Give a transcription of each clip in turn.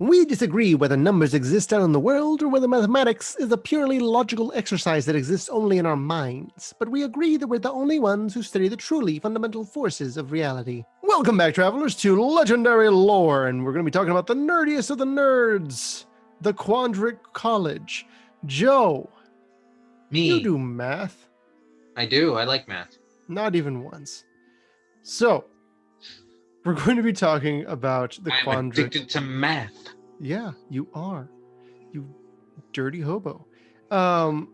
We disagree whether numbers exist out in the world or whether mathematics is a purely logical exercise that exists only in our minds, but we agree that we're the only ones who study the truly fundamental forces of reality. Welcome back, travelers, to Legendary Lore, and we're going to be talking about the nerdiest of the nerds, the Quandrix College. Joe, you Me. do math. I do. I like math. Not even once. So, we're going to be talking about the I'm Quandrix. addicted to math. Yeah, you are. You dirty hobo. Doesn't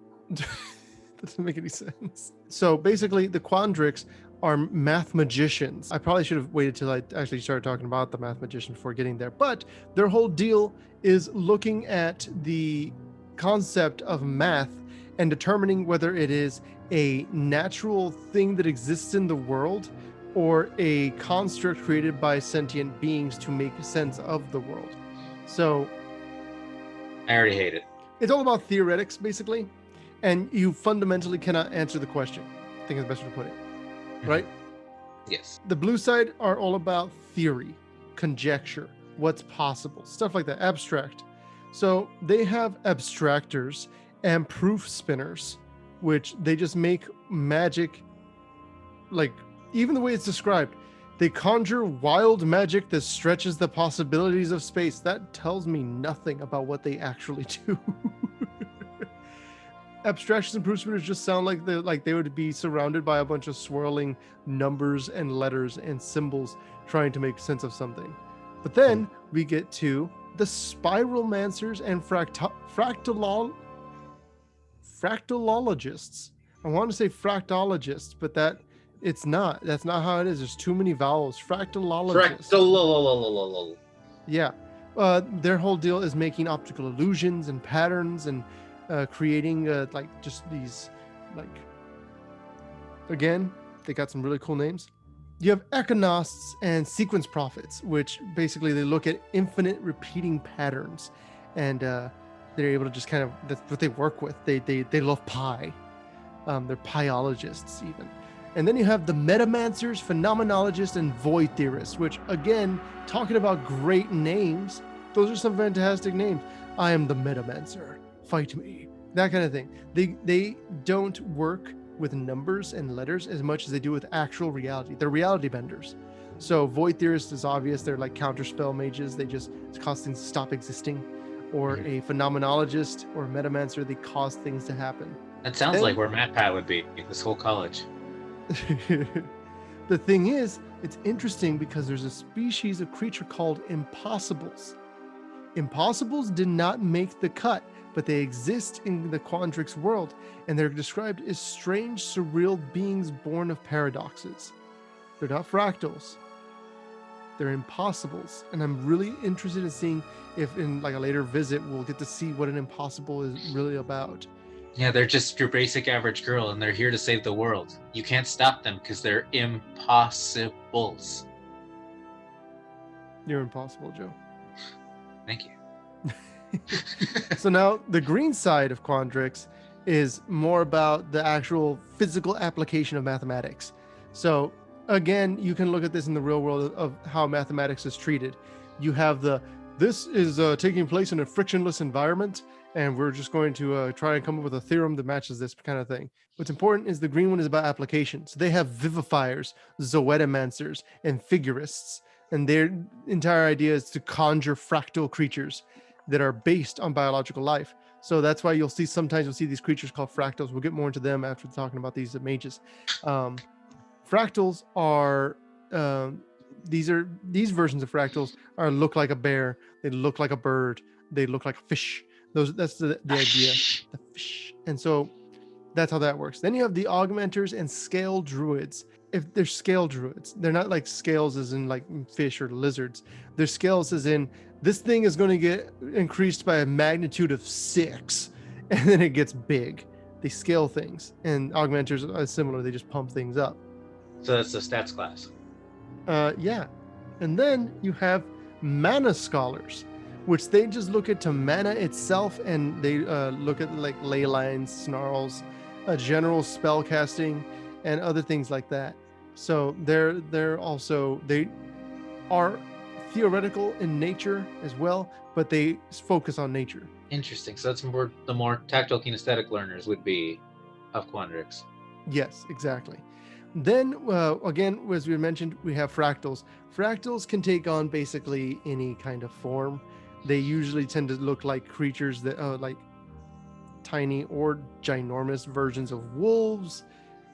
make any sense. So basically, the Quandrix are math magicians. I probably should have waited till I actually started talking about the math magician before getting there. But their whole deal is looking at the concept of math and determining whether it is a natural thing that exists in the world or a construct created by sentient beings to make sense of the world. So I already hate it. it's all about theoretics, basically, and you fundamentally cannot answer the question. I think is the best way to put it, right? Yes. The blue side are all about theory, conjecture, what's possible, stuff like that, abstract. So they have abstractors and proof spinners, which they just make magic, like even the way it's described. They conjure wild magic that stretches the possibilities of space. That tells me nothing about what they actually do. Abstractions and proof spinners just sound like they would be surrounded by a bunch of swirling numbers and letters and symbols trying to make sense of something. But then we get to the spiralmancers and fractalologists. I want to say fractologists, but it's not. That's not how it is. There's too many vowels. Fractalologists. Yeah. Their whole deal is making optical illusions and patterns and creating like just these, like, again, they got some really cool names. You have economists and sequence prophets, which basically they look at infinite repeating patterns, and they're able to just kind of, that's what they work with. They love pi. They're piologists even. And then you have the metamancers, phenomenologists, and void theorists, which, again, talking about great names, those are some fantastic names. I am the metamancer. Fight me. That kind of thing. They don't work with numbers and letters as much as they do with actual reality. They're reality benders. So void theorists is obvious. They're like counterspell mages. They just cause things to stop existing. Or a phenomenologist or a metamancer, they cause things to happen. That sounds like where MatPat would be, this whole college. The thing is, it's interesting because there's a species of creature called impossibles. Impossibles did not make the cut, but they exist in the Quandrix world, and they're described as strange, surreal beings born of paradoxes. They're not fractals. They're impossibles, and I'm really interested in seeing if in like a later visit we'll get to see what an impossible is really about. Yeah, they're just your basic average girl, and they're here to save the world. You can't stop them because they're impossibles. You're impossible, Joe. Thank you. So now the green side of Quandrix is more about the actual physical application of mathematics. So again, you can look at this in the real world of how mathematics is treated. You have this is taking place in a frictionless environment, and we're just going to try and come up with a theorem that matches this kind of thing. What's important is the green one is about application. So they have vivifiers, zoetomancers, and figurists, and their entire idea is to conjure fractal creatures that are based on biological life. So that's why sometimes you'll see these creatures called fractals. We'll get more into them after talking about these mages. Fractals are these versions of fractals look like a bear, they look like a bird, they look like a fish. That's the idea, the fish. And so that's how that works. Then you have the augmenters and scale druids. If they're scale druids, they're not like scales as in like fish or lizards. They're scales as in this thing is going to get increased by a magnitude of 6, and then it gets big. They scale things, and augmenters are similar. They just pump things up. So that's the stats class. Yeah. And then you have mana scholars, which they just look at mana itself, and they look at like ley lines, snarls, general spell casting, and other things like that. So they are theoretical in nature as well, but they focus on nature. Interesting. So that's more the more tactile kinesthetic learners would be of Quandrix. Yes, exactly. Then again, as we mentioned, we have fractals. Fractals can take on basically any kind of form. They usually tend to look like creatures that like tiny or ginormous versions of wolves.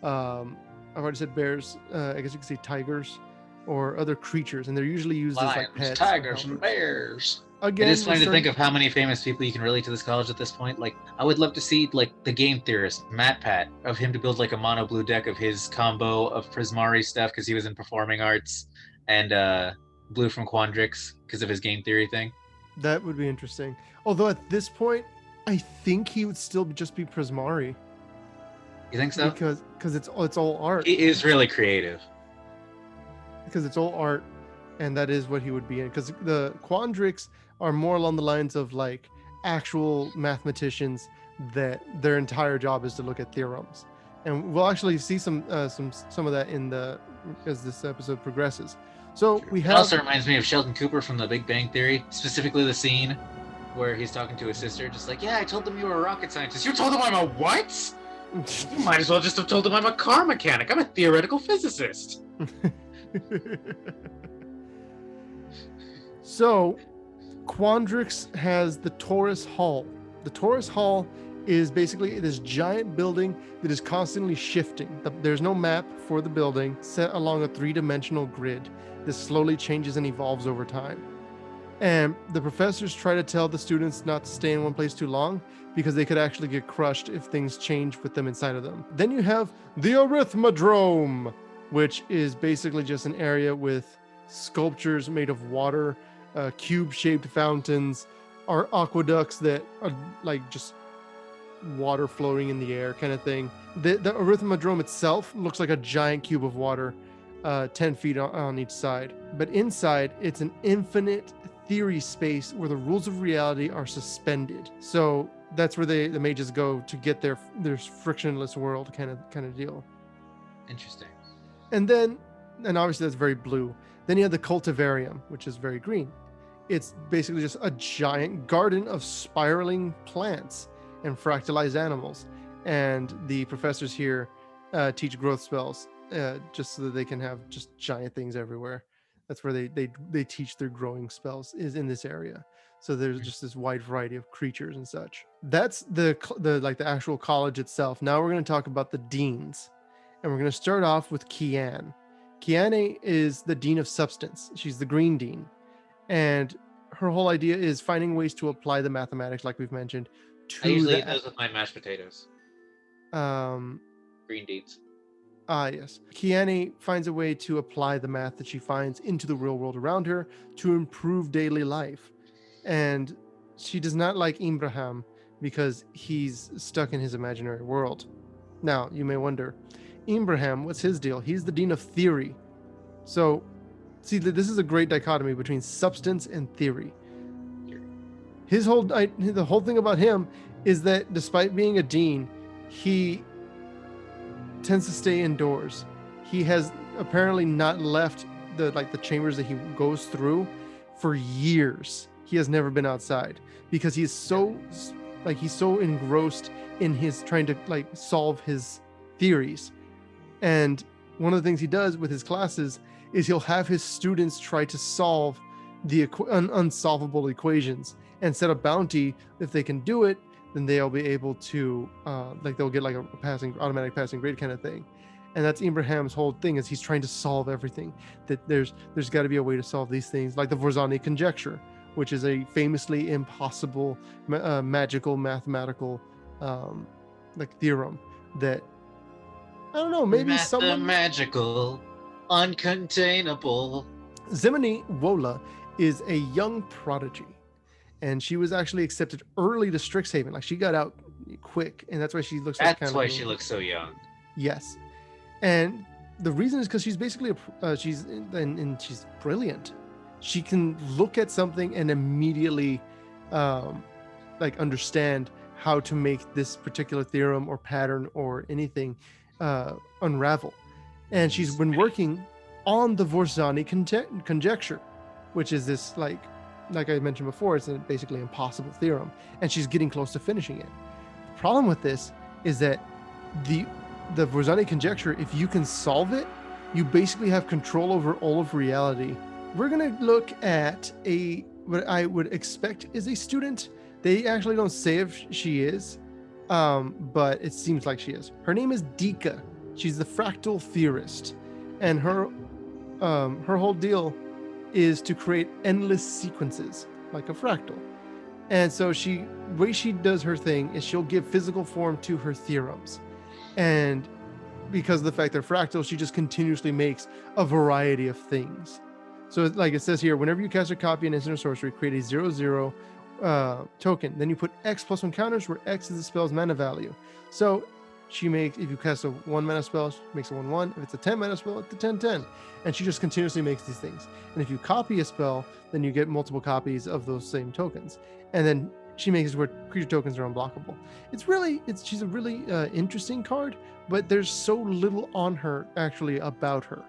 I've already said bears. I guess you could say tigers or other creatures, and they're usually used as like pets, tigers, and bears. Again, it is funny to think of how many famous people you can relate to this college at this point. Like, I would love to see like the game theorist MatPat, of him to build like a mono blue deck of his combo of Prismari stuff because he was in performing arts, and blue from Quandrix because of his game theory thing. That would be interesting. Although at this point, I think he would still just be Prismari. You think so? Because it's all art. He is really creative. Because it's all art, and that is what he would be in. Because the Quandrix are more along the lines of like actual mathematicians that their entire job is to look at theorems, and we'll actually see some of that as this episode progresses. So we have. It also reminds me of Sheldon Cooper from The Big Bang Theory, specifically the scene where he's talking to his sister, just like, yeah, I told them you were a rocket scientist. You told them I'm a what? You might as well just have told them I'm a car mechanic. I'm a theoretical physicist. So, Quandrix has the Taurus Hall. The Taurus Hall is basically this giant building that is constantly shifting. There's no map for the building set along a three-dimensional grid. This slowly changes and evolves over time. And the professors try to tell the students not to stay in one place too long because they could actually get crushed if things change with them inside of them. Then you have the Arithmodrome, which is basically just an area with sculptures made of water, cube-shaped fountains, or aqueducts that are like just water flowing in the air kind of thing. The Arithmodrome itself looks like a giant cube of water, 10 feet on each side. But inside, it's an infinite theory space where the rules of reality are suspended. So that's where the mages go to get their frictionless world kind of deal. Interesting. And obviously that's very blue. Then you have the Cultivarium, which is very green. It's basically just a giant garden of spiraling plants and fractalized animals. And the professors here teach growth spells just so that they can have just giant things everywhere. That's where they teach their growing spells, is in this area. So there's just this wide variety of creatures and such. That's the actual college itself. Now we're going to talk about the deans. And we're going to start off with Kianne. Kianne is the dean of substance. She's the green dean. And her whole idea is finding ways to apply the mathematics, like we've mentioned, to I usually eat those with my mashed potatoes. Green deeds. Yes. Kianne finds a way to apply the math that she finds into the real world around her to improve daily life. And she does not like Imbraham because he's stuck in his imaginary world. Now, you may wonder, Imbraham, what's his deal? He's the dean of theory. So, see, this is a great dichotomy between substance and theory. The whole thing about him is that despite being a dean, he tends to stay indoors. He has apparently not left the chambers that he goes through for years. He has never been outside because he's so engrossed in his trying to solve his theories. And one of the things he does with his classes is he'll have his students try to solve the unsolvable equations and set a bounty. If they can do it, then they'll be able to they'll get like a automatic passing grade kind of thing. And that's Imbraham's whole thing, is he's trying to solve everything. That there's got to be a way to solve these things, like the Vorzani conjecture, which is a famously impossible magical mathematical theorem that, I don't know, maybe someone... Magical, uncontainable. Zimone Wola is a young prodigy, and she was actually accepted early to Strixhaven. Like, she got out quick, and that's why she looks like... That's why she looks so young. Yes. And the reason is because she's basically she's brilliant. She can look at something and immediately understand how to make this particular theorem or pattern or anything unravel. And she's been working on the Vorzani conjecture. which is this like I mentioned before, it's a basically impossible theorem, and she's getting close to finishing it. The problem with this is that the Vorzani conjecture, if you can solve it, you basically have control over all of reality. We're gonna look at what I would expect is a student. They actually don't say if she is, but it seems like she is. Her name is Deekah. She's the fractal theorist, and her whole deal is to create endless sequences like a fractal. And so way she does her thing is she'll give physical form to her theorems, and because of the fact they're fractal, she just continuously makes a variety of things. So like it says here, whenever you cast a copy in instant or sorcery, create a 0/0 token. Then you put X +1 counters where X is the spell's mana value. So she makes, if you cast a 1 mana spell, she makes a 1/1. If it's a 10 mana spell, it's a 10/10. And she just continuously makes these things. And if you copy a spell, then you get multiple copies of those same tokens. And then she makes it where creature tokens are unblockable. She's a really interesting card, but there's so little on her actually about her.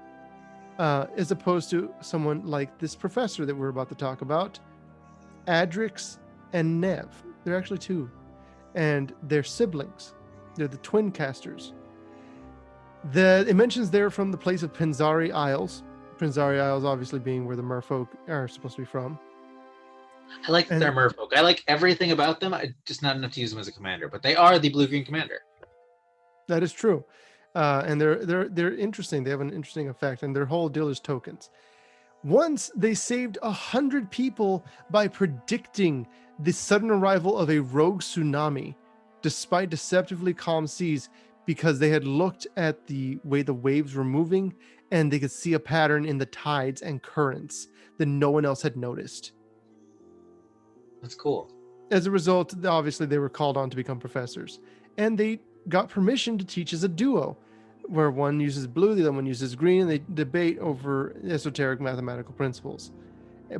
As opposed to someone like this professor that we're about to talk about, Adrix and Nev. They're actually two, and they're siblings. They're the twin casters. It mentions they're from the place of Pinzari Isles. Pinzari Isles obviously being where the merfolk are supposed to be from. I like that they're merfolk. I like everything about them. I just not enough to use them as a commander, but they are the blue-green commander. That is true. And they're interesting. They have an interesting effect, and their whole deal is tokens. Once they saved 100 people by predicting the sudden arrival of a rogue tsunami, despite deceptively calm seas, because they had looked at the way the waves were moving and they could see a pattern in the tides and currents that no one else had noticed. That's cool. As a result, obviously they were called on to become professors, and they got permission to teach as a duo, where one uses blue, the other one uses green, and they debate over esoteric mathematical principles.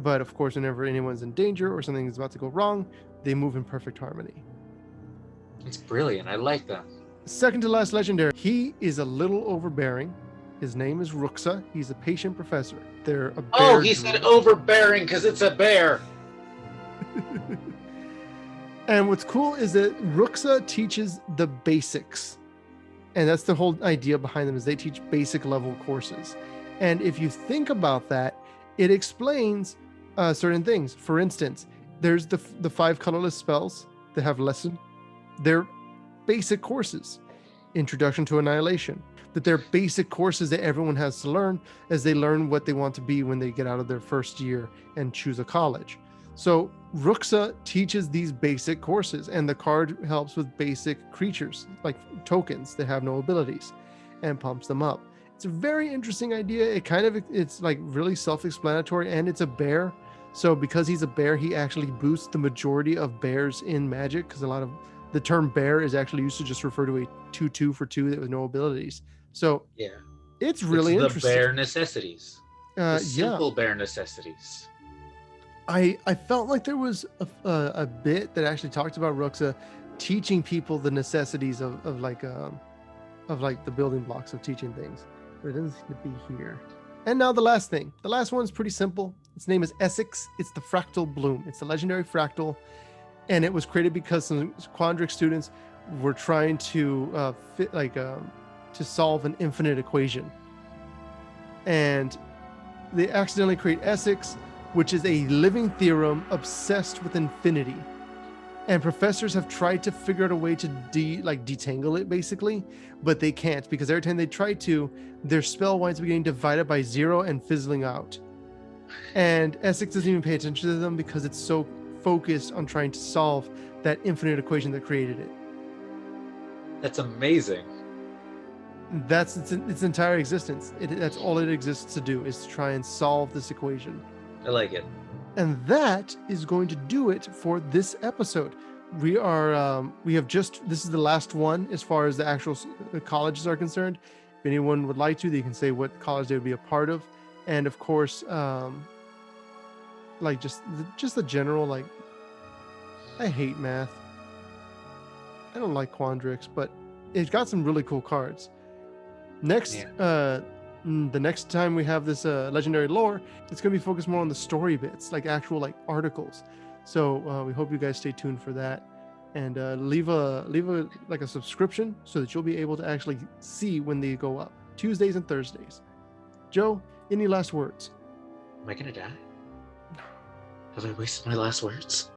But of course, whenever anyone's in danger or something is about to go wrong, they move in perfect harmony. It's brilliant. I like them. Second to last legendary. He is a little overbearing. His name is Ruxa. He's a patient professor. They're a bear. Oh, he said overbearing because it's a bear. And what's cool is that Ruxa teaches the basics. And that's the whole idea behind them, is they teach basic level courses. And if you think about that, it explains certain things. For instance, there's the 5 colorless spells that have lesson. They're basic courses. Introduction to Annihilation. That they're basic courses that everyone has to learn as they learn what they want to be when they get out of their first year and choose a college. So Ruxa teaches these basic courses, and the card helps with basic creatures like tokens that have no abilities and pumps them up. It's a very interesting idea. It's like really self-explanatory, and it's a bear. So because he's a bear, he actually boosts the majority of bears in Magic, because a lot of the term bear is actually used to just refer to a 2/2 for 2 that with no abilities. So yeah, it's really interesting. The bare necessities. The simple bare necessities. I felt like there was a bit that actually talked about Ruxa teaching people the necessities of the building blocks of teaching things, but it doesn't seem to be here. And now the last thing. The last one's pretty simple. Its name is Esix. It's the Fractal Bloom. It's the legendary fractal, and it was created because some Quandrix students were trying to to solve an infinite equation, and they accidentally create Esix, which is a living theorem obsessed with infinity. And professors have tried to figure out a way to detangle it, basically, but they can't, because every time they try to, their spell winds up getting divided by 0 and fizzling out. And Esix doesn't even pay attention to them because it's so focused on trying to solve that infinite equation that created it. That's amazing. That's its entire existence. That's all it exists to do, is to try and solve this equation. I like it. And that is going to do it for this episode. We have this is the last one as far as the actual colleges are concerned. If anyone would like to, they can say what college they would be a part of. And of course, just the general, I hate math. I don't like Quandrix, but it's got some really cool cards. Next The next time we have this legendary lore, it's going to be focused more on the story bits, like actual like articles. So we hope you guys stay tuned for that, and leave a like a subscription so that you'll be able to actually see when they go up, Tuesdays and Thursdays. Joe, any last words? Am I gonna die? Have I wasted my last words?